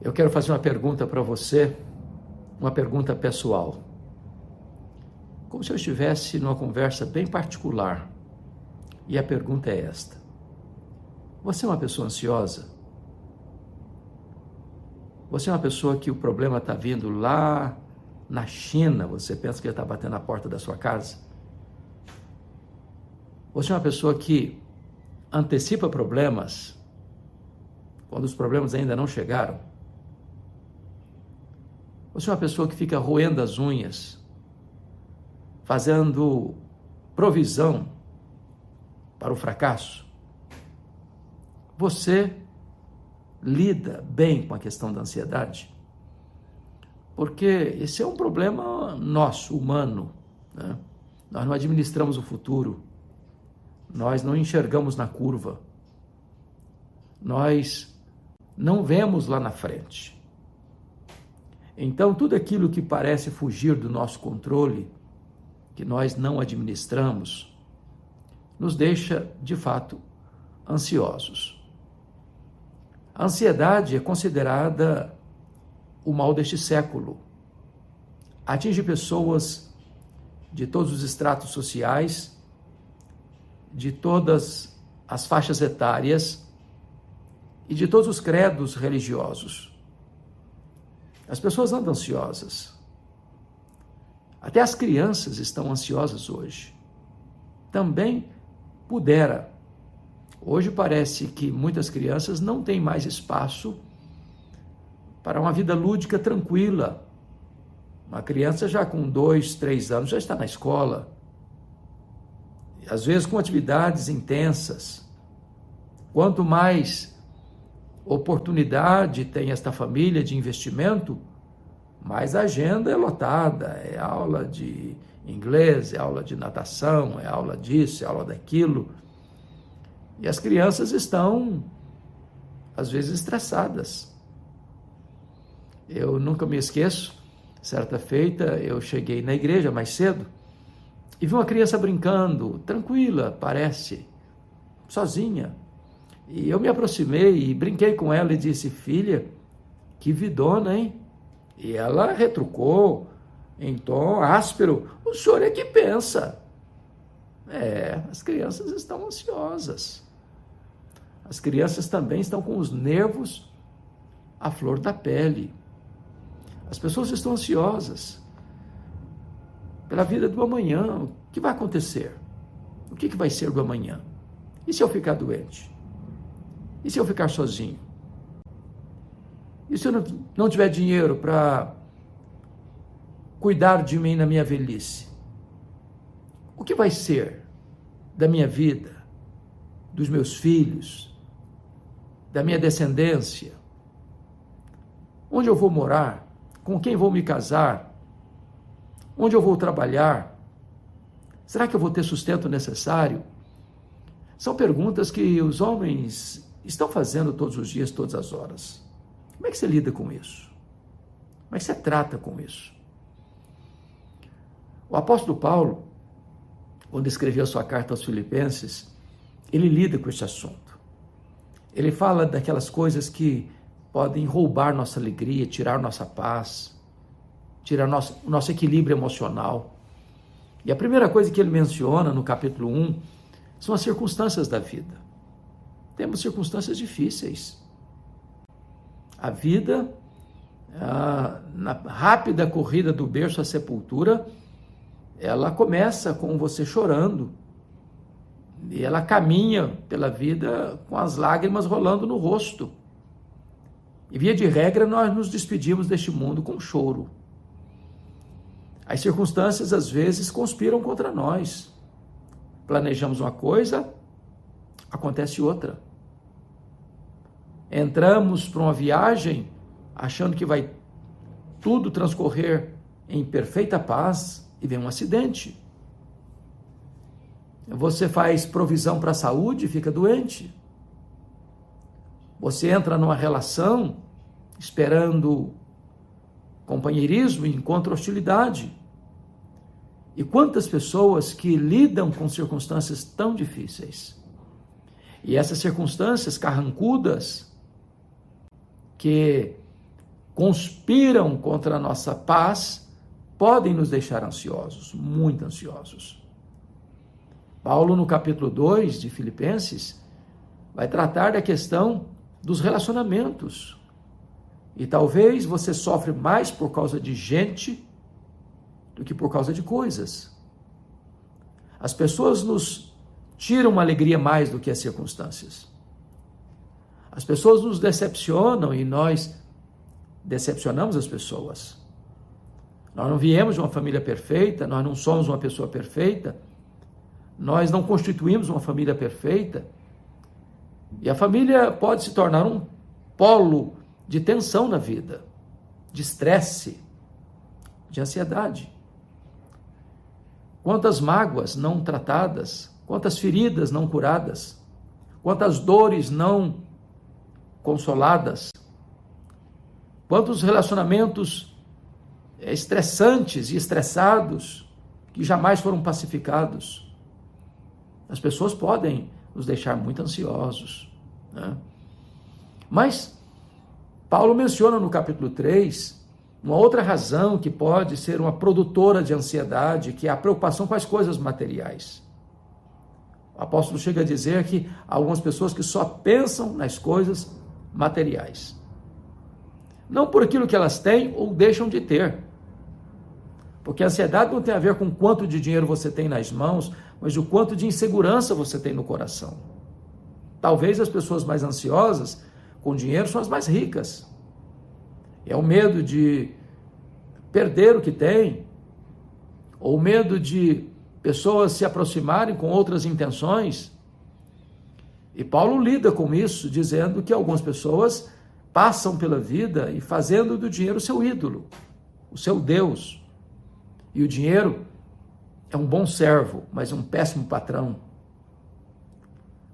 Eu quero fazer uma pergunta para você, uma pergunta pessoal. Como se eu estivesse numa conversa bem particular. E a pergunta é esta: você é uma pessoa ansiosa? Você é uma pessoa que o problema está vindo lá na China, você pensa que ele está batendo na porta da sua casa? Você é uma pessoa que antecipa problemas quando os problemas ainda não chegaram? Você é uma pessoa que fica roendo as unhas, fazendo provisão para o fracasso? Você lida bem com a questão da ansiedade? Porque esse é um problema nosso, humano, né? Nós não administramos o futuro, nós não enxergamos na curva, nós não vemos lá na frente. Então, tudo aquilo que parece fugir do nosso controle, que nós não administramos, nos deixa, de fato, ansiosos. A ansiedade é considerada o mal deste século. Atinge pessoas de todos os estratos sociais, de todas as faixas etárias e de todos os credos religiosos. As pessoas andam ansiosas. Até as crianças estão ansiosas hoje. Também pudera. Hoje parece que muitas crianças não têm mais espaço para uma vida lúdica tranquila. Uma criança já com 2, 3 anos já está na escola. Às vezes com atividades intensas. Quanto mais oportunidade tem esta família de investimento, mais a agenda é lotada, é aula de inglês, é aula de natação, é aula disso, é aula daquilo. E as crianças estão, às vezes, estressadas. Eu nunca me esqueço, certa feita eu cheguei na igreja mais cedo e vi uma criança brincando, tranquila, parece, sozinha. E eu me aproximei e brinquei com ela e disse: filha, que vidona, hein? E ela retrucou em tom áspero: o senhor é que pensa. As crianças estão ansiosas. As crianças também estão com os nervos à flor da pele. As pessoas estão ansiosas pela vida do amanhã. O que vai acontecer? O que vai ser do amanhã? E se eu ficar doente? E se eu ficar sozinho? E se eu não tiver dinheiro para cuidar de mim na minha velhice? O que vai ser da minha vida, dos meus filhos, da minha descendência? Onde eu vou morar? Com quem vou me casar? Onde eu vou trabalhar? Será que eu vou ter sustento necessário? São perguntas que os homens estão fazendo todos os dias, todas as horas. Como é que você lida com isso? Como é que você trata com isso? O apóstolo Paulo, quando escreveu sua carta aos Filipenses, ele lida com esse assunto. Ele fala daquelas coisas que podem roubar nossa alegria, tirar nossa paz, tirar nosso equilíbrio emocional. E a primeira coisa que ele menciona no capítulo 1 são as circunstâncias da vida. Temos circunstâncias difíceis. A vida, na rápida corrida do berço à sepultura, ela começa com você chorando. E ela caminha pela vida com as lágrimas rolando no rosto. E via de regra, nós nos despedimos deste mundo com choro. As circunstâncias, às vezes, conspiram contra nós. Planejamos uma coisa, acontece outra. Entramos para uma viagem achando que vai tudo transcorrer em perfeita paz e vem um acidente. Você faz provisão para a saúde e fica doente. Você entra numa relação esperando companheirismo e encontra hostilidade. E quantas pessoas que lidam com circunstâncias tão difíceis. E essas circunstâncias carrancudas, que conspiram contra a nossa paz podem nos deixar ansiosos, muito ansiosos. Paulo, no capítulo 2 de Filipenses, vai tratar da questão dos relacionamentos. E talvez você sofre mais por causa de gente do que por causa de coisas. As pessoas nos tiram a alegria mais do que as circunstâncias. As pessoas nos decepcionam e nós decepcionamos as pessoas. Nós não viemos de uma família perfeita, nós não somos uma pessoa perfeita, nós não constituímos uma família perfeita. E a família pode se tornar um polo de tensão na vida, de estresse, de ansiedade. Quantas mágoas não tratadas, quantas feridas não curadas, quantas dores não consoladas, quantos relacionamentos estressantes e estressados que jamais foram pacificados. As pessoas podem nos deixar muito ansiosos, né? Mas Paulo menciona no capítulo 3 uma outra razão que pode ser uma produtora de ansiedade, que é a preocupação com as coisas materiais. O apóstolo chega a dizer que há algumas pessoas que só pensam nas coisas materiais. Não por aquilo que elas têm ou deixam de ter. Porque a ansiedade não tem a ver com quanto de dinheiro você tem nas mãos, mas o quanto de insegurança você tem no coração. Talvez as pessoas mais ansiosas com dinheiro são as mais ricas. É o medo de perder o que tem, ou o medo de pessoas se aproximarem com outras intenções. E Paulo lida com isso, dizendo que algumas pessoas passam pela vida e fazendo do dinheiro o seu ídolo, o seu Deus. E o dinheiro é um bom servo, mas um péssimo patrão.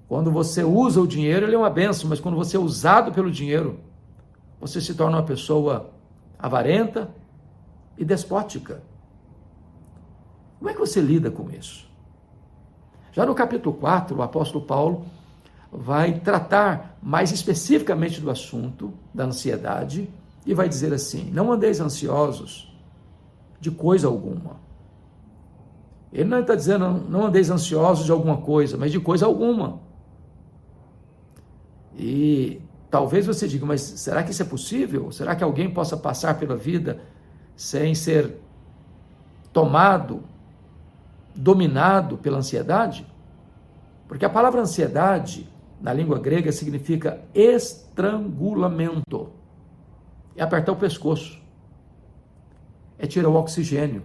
Quando você usa o dinheiro, ele é uma bênção, mas quando você é usado pelo dinheiro, você se torna uma pessoa avarenta e despótica. Como é que você lida com isso? Já no capítulo 4, o apóstolo Paulo vai tratar mais especificamente do assunto da ansiedade e vai dizer assim: não andeis ansiosos de coisa alguma. Ele não está dizendo não andeis ansiosos de alguma coisa, mas de coisa alguma. E talvez você diga, mas será que isso é possível? Será que alguém possa passar pela vida sem ser tomado, dominado pela ansiedade? Porque a palavra ansiedade, na língua grega, significa estrangulamento. É apertar o pescoço. É tirar o oxigênio.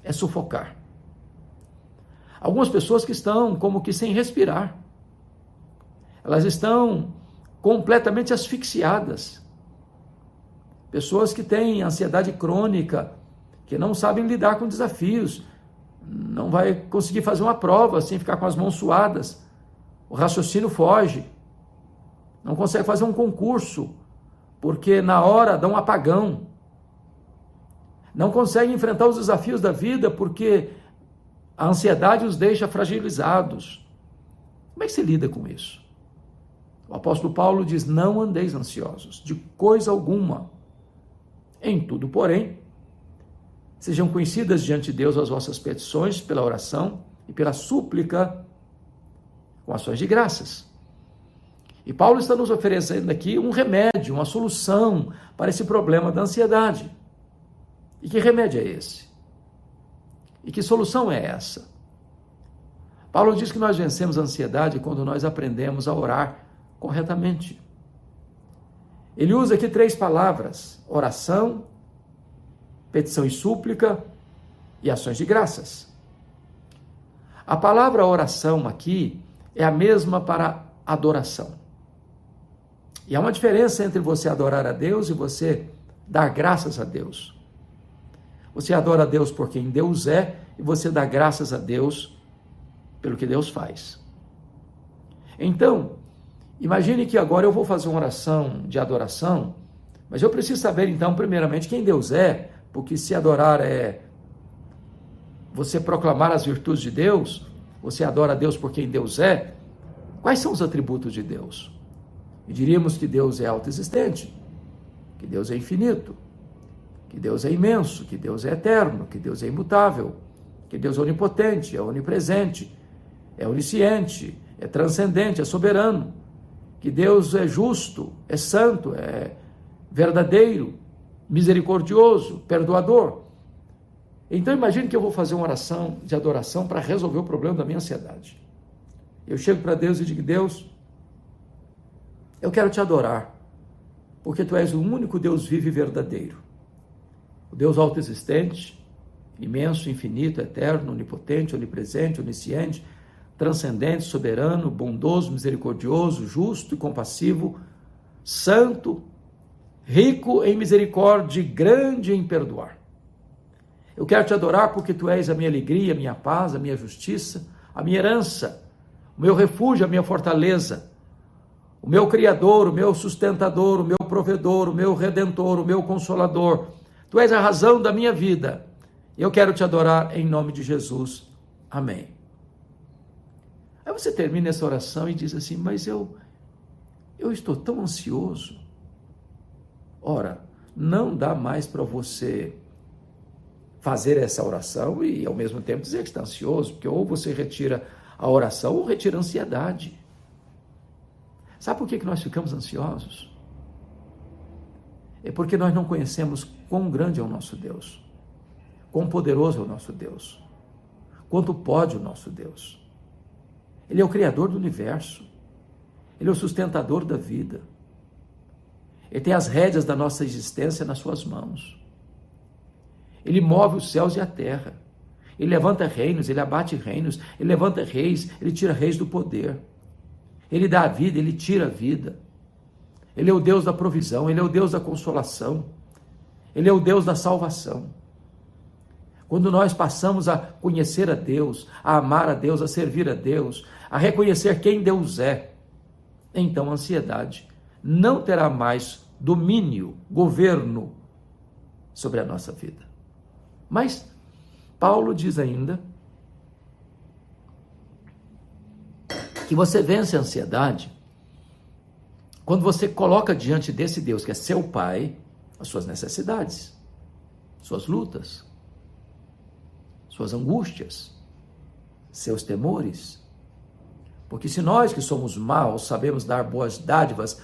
É sufocar. Algumas pessoas que estão como que sem respirar. Elas estão completamente asfixiadas. Pessoas que têm ansiedade crônica, que não sabem lidar com desafios, não vai conseguir fazer uma prova sem ficar com as mãos suadas. O raciocínio foge. Não consegue fazer um concurso, porque na hora dá um apagão. Não consegue enfrentar os desafios da vida, porque a ansiedade os deixa fragilizados. Como é que se lida com isso? O apóstolo Paulo diz: não andeis ansiosos de coisa alguma. Em tudo, porém, sejam conhecidas diante de Deus as vossas petições pela oração e pela súplica com ações de graças. E Paulo está nos oferecendo aqui um remédio, uma solução para esse problema da ansiedade. E que remédio é esse? E que solução é essa? Paulo diz que nós vencemos a ansiedade quando nós aprendemos a orar corretamente. Ele usa aqui 3 palavras: oração, petição e súplica e ações de graças. A palavra oração aqui é a mesma para adoração. E há uma diferença entre você adorar a Deus e você dar graças a Deus. Você adora a Deus por quem Deus é e você dá graças a Deus pelo que Deus faz. Então, imagine que agora eu vou fazer uma oração de adoração, mas eu preciso saber então, primeiramente, quem Deus é, porque se adorar é você proclamar as virtudes de Deus, você adora a Deus por quem Deus é. Quais são os atributos de Deus? E diríamos que Deus é autoexistente, que Deus é infinito, que Deus é imenso, que Deus é eterno, que Deus é imutável, que Deus é onipotente, é onipresente, é onisciente, é transcendente, é soberano, que Deus é justo, é santo, é verdadeiro, misericordioso, perdoador. Então imagine que eu vou fazer uma oração de adoração para resolver o problema da minha ansiedade. Eu chego para Deus e digo: Deus, eu quero te adorar, porque tu és o único Deus vivo e verdadeiro. O Deus autoexistente, imenso, infinito, eterno, onipotente, onipresente, onisciente, transcendente, soberano, bondoso, misericordioso, justo e compassivo, santo, rico em misericórdia e grande em perdoar. Eu quero te adorar porque tu és a minha alegria, a minha paz, a minha justiça, a minha herança, o meu refúgio, a minha fortaleza, o meu Criador, o meu sustentador, o meu provedor, o meu redentor, o meu consolador. Tu és a razão da minha vida. Eu quero te adorar em nome de Jesus. Amém. Aí você termina essa oração e diz assim: mas eu estou tão ansioso. Ora, não dá mais para você fazer essa oração e ao mesmo tempo dizer que está ansioso, porque ou você retira a oração ou retira a ansiedade. Sabe por que nós ficamos ansiosos? É porque nós não conhecemos quão grande é o nosso Deus, quão poderoso é o nosso Deus, quanto pode o nosso Deus. Ele é o Criador do universo, Ele é o sustentador da vida, Ele tem as rédeas da nossa existência nas suas mãos. Ele move os céus e a terra, Ele levanta reinos, Ele abate reinos, Ele levanta reis, Ele tira reis do poder, Ele dá a vida, Ele tira a vida. Ele é o Deus da provisão, Ele é o Deus da consolação, Ele é o Deus da salvação. Quando nós passamos a conhecer a Deus, a amar a Deus, a servir a Deus, a reconhecer quem Deus é, então a ansiedade não terá mais domínio, governo sobre a nossa vida. Mas Paulo diz ainda que você vence a ansiedade quando você coloca diante desse Deus, que é seu Pai, as suas necessidades, suas lutas, suas angústias, seus temores. Porque se nós que somos maus sabemos dar boas dádivas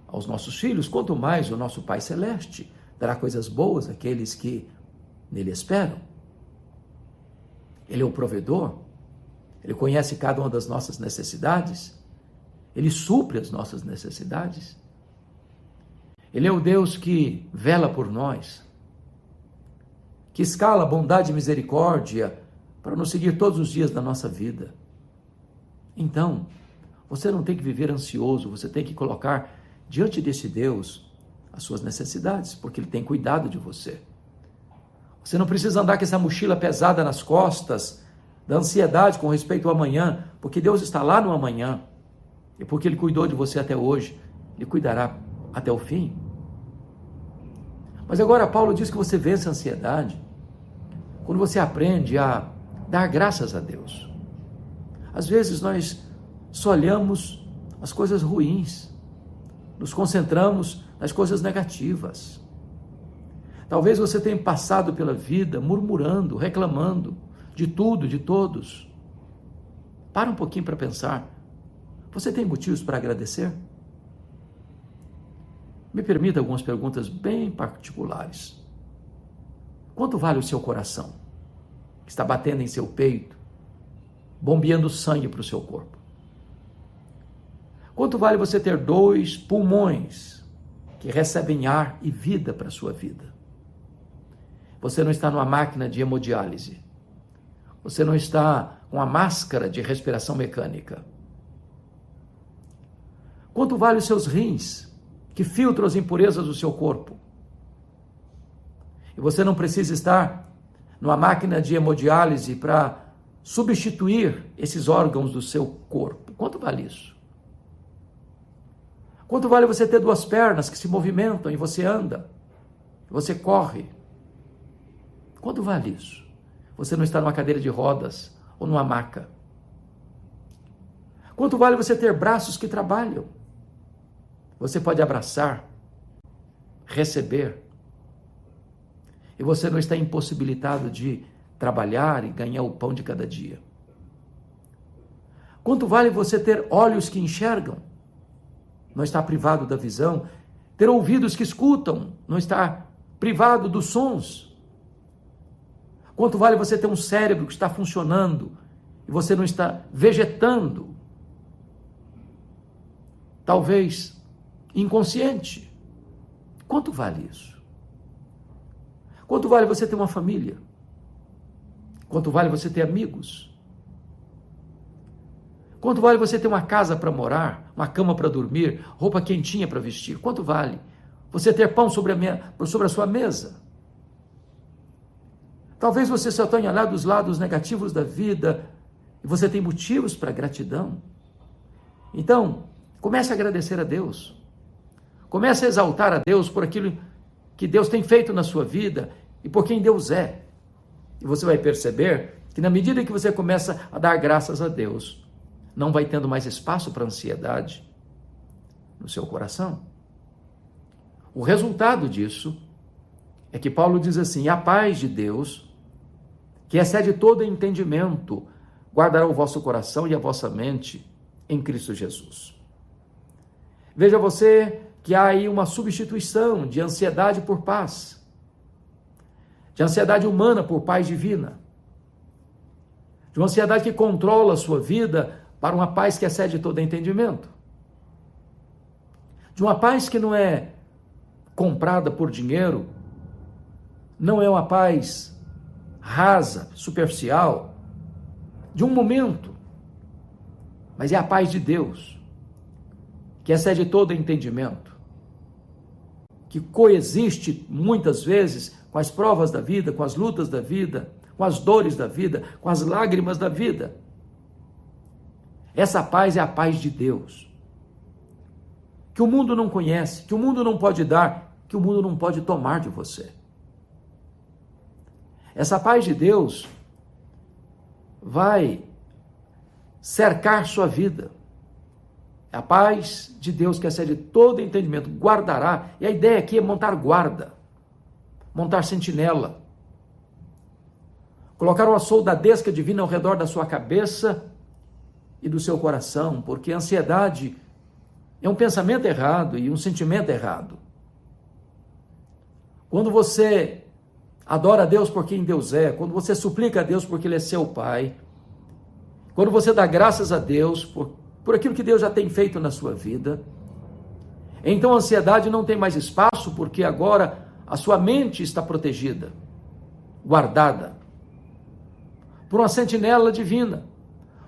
aos nossos filhos, quanto mais o nosso Pai Celeste dará coisas boas àqueles que nele esperam. Ele é o provedor, Ele conhece cada uma das nossas necessidades, Ele supre as nossas necessidades. Ele é o Deus que vela por nós, que escala bondade e misericórdia para nos seguir todos os dias da nossa vida. Então, você não tem que viver ansioso, você tem que colocar diante desse Deus as suas necessidades, porque Ele tem cuidado de você. Você não precisa andar com essa mochila pesada nas costas, da ansiedade com respeito ao amanhã, porque Deus está lá no amanhã, e porque Ele cuidou de você até hoje, Ele cuidará até o fim. Mas agora Paulo diz que você vence a ansiedade quando você aprende a dar graças a Deus. Às vezes nós só olhamos as coisas ruins, nos concentramos nas coisas negativas. Talvez você tenha passado pela vida murmurando, reclamando de tudo, de todos. Para um pouquinho para pensar. Você tem motivos para agradecer? Me permita algumas perguntas bem particulares. Quanto vale o seu coração, que está batendo em seu peito, bombeando sangue para o seu corpo? Quanto vale você ter 2 pulmões que recebem ar e vida para a sua vida? Você não está numa máquina de hemodiálise. Você não está com a máscara de respiração mecânica. Quanto vale os seus rins, que filtram as impurezas do seu corpo? E você não precisa estar numa máquina de hemodiálise para substituir esses órgãos do seu corpo. Quanto vale isso? Quanto vale você ter 2 pernas que se movimentam e você anda, você corre? Quanto vale isso? Você não está numa cadeira de rodas ou numa maca. Quanto vale você ter braços que trabalham? Você pode abraçar, receber. E você não está impossibilitado de trabalhar e ganhar o pão de cada dia. Quanto vale você ter olhos que enxergam? Não está privado da visão. Ter ouvidos que escutam? Não está privado dos sons. Quanto vale você ter um cérebro que está funcionando e você não está vegetando? Talvez inconsciente. Quanto vale isso? Quanto vale você ter uma família? Quanto vale você ter amigos? Quanto vale você ter uma casa para morar, uma cama para dormir, roupa quentinha para vestir? Quanto vale você ter pão sobre a sua mesa? Talvez você só tenha olhado os lados negativos da vida e você tem motivos para gratidão. Então, comece a agradecer a Deus. Comece a exaltar a Deus por aquilo que Deus tem feito na sua vida e por quem Deus é. E você vai perceber que na medida que você começa a dar graças a Deus, não vai tendo mais espaço para ansiedade no seu coração. O resultado disso é que Paulo diz assim: a paz de Deus, que excede todo entendimento, guardará o vosso coração e a vossa mente em Cristo Jesus. Veja você que há aí uma substituição de ansiedade por paz, de ansiedade humana por paz divina, de uma ansiedade que controla a sua vida para uma paz que excede todo entendimento, de uma paz que não é comprada por dinheiro, não é uma paz rasa, superficial, de um momento, mas é a paz de Deus, que excede todo entendimento, que coexiste muitas vezes com as provas da vida, com as lutas da vida, com as dores da vida, com as lágrimas da vida. Essa paz é a paz de Deus, que o mundo não conhece, que o mundo não pode dar, que o mundo não pode tomar de você. Essa paz de Deus vai cercar sua vida. A paz de Deus que excede todo entendimento, guardará. E a ideia aqui é montar guarda, montar sentinela, colocar uma soldadesca divina ao redor da sua cabeça e do seu coração, porque a ansiedade é um pensamento errado e um sentimento errado. Quando você adora a Deus por quem Deus é, quando você suplica a Deus porque Ele é seu Pai, quando você dá graças a Deus por aquilo que Deus já tem feito na sua vida, então a ansiedade não tem mais espaço, porque agora a sua mente está protegida, guardada por uma sentinela divina.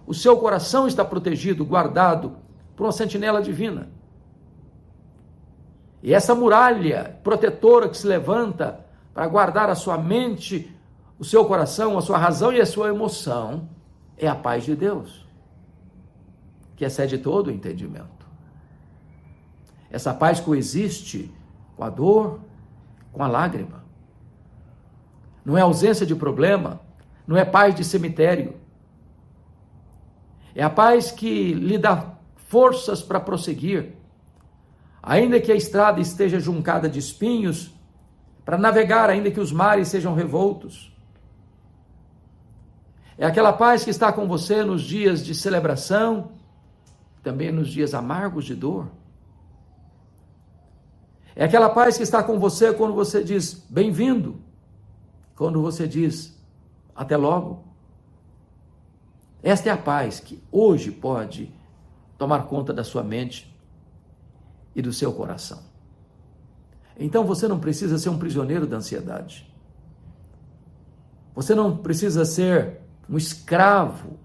O seu coração está protegido, guardado por uma sentinela divina. E essa muralha protetora que se levanta para guardar a sua mente, o seu coração, a sua razão e a sua emoção, é a paz de Deus, que excede todo o entendimento. Essa paz coexiste com a dor, com a lágrima. Não é ausência de problema, não é paz de cemitério. É a paz que lhe dá forças para prosseguir, ainda que a estrada esteja juncada de espinhos, para navegar, ainda que os mares sejam revoltos. É aquela paz que está com você nos dias de celebração, também nos dias amargos de dor. É aquela paz que está com você quando você diz bem-vindo, quando você diz até logo. Esta é a paz que hoje pode tomar conta da sua mente e do seu coração. Então você não precisa ser um prisioneiro da ansiedade. Você não precisa ser um escravo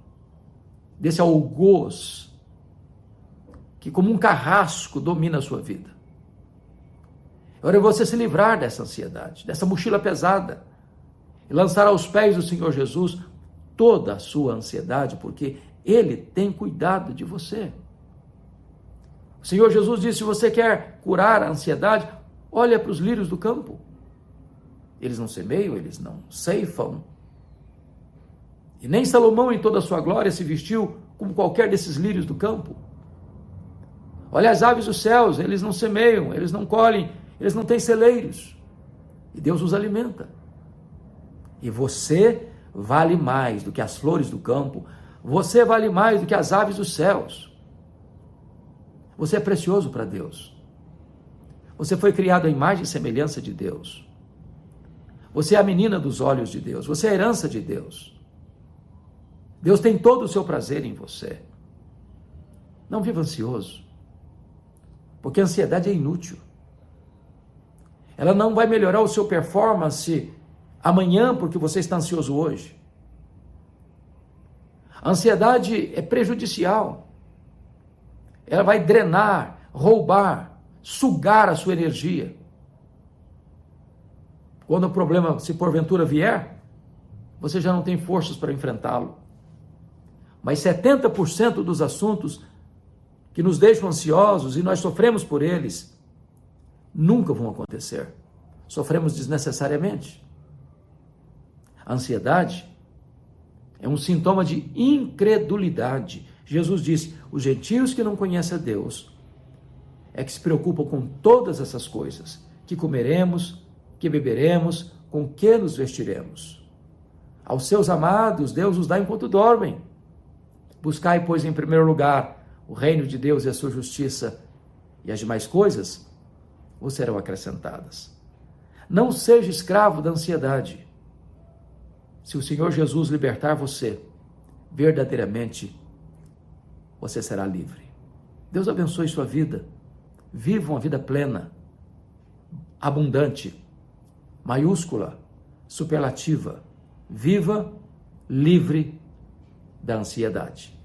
desse algoz que como um carrasco domina a sua vida. Agora é você se livrar dessa ansiedade, dessa mochila pesada, e lançar aos pés do Senhor Jesus toda a sua ansiedade, porque Ele tem cuidado de você. O Senhor Jesus disse: se você quer curar a ansiedade, olha para os lírios do campo. Eles não semeiam, eles não ceifam. E nem Salomão em toda a sua glória se vestiu como qualquer desses lírios do campo. Olha as aves dos céus, eles não semeiam, eles não colhem, eles não têm celeiros, e Deus os alimenta. E você vale mais do que as flores do campo, você vale mais do que as aves dos céus. Você é precioso para Deus. Você foi criado à imagem e semelhança de Deus. Você é a menina dos olhos de Deus, você é a herança de Deus. Deus tem todo o seu prazer em você. Não viva ansioso, porque a ansiedade é inútil. Ela não vai melhorar o seu performance amanhã porque você está ansioso hoje. A ansiedade é prejudicial. Ela vai drenar, roubar, sugar a sua energia. Quando o problema, se porventura vier, você já não tem forças para enfrentá-lo. Mas 70% dos assuntos que nos deixam ansiosos e nós sofremos por eles, nunca vão acontecer. Sofremos desnecessariamente. A ansiedade é um sintoma de incredulidade. Jesus disse, os gentios que não conhecem a Deus é que se preocupam com todas essas coisas, que comeremos, que beberemos, com que nos vestiremos. Aos seus amados, Deus os dá enquanto dormem. Buscai, pois, em primeiro lugar o reino de Deus e a sua justiça, e as demais coisas vos serão acrescentadas. Não seja escravo da ansiedade. Se o Senhor Jesus libertar você, verdadeiramente, você será livre. Deus abençoe sua vida. Viva uma vida plena, abundante, maiúscula, superlativa. Viva livre da ansiedade.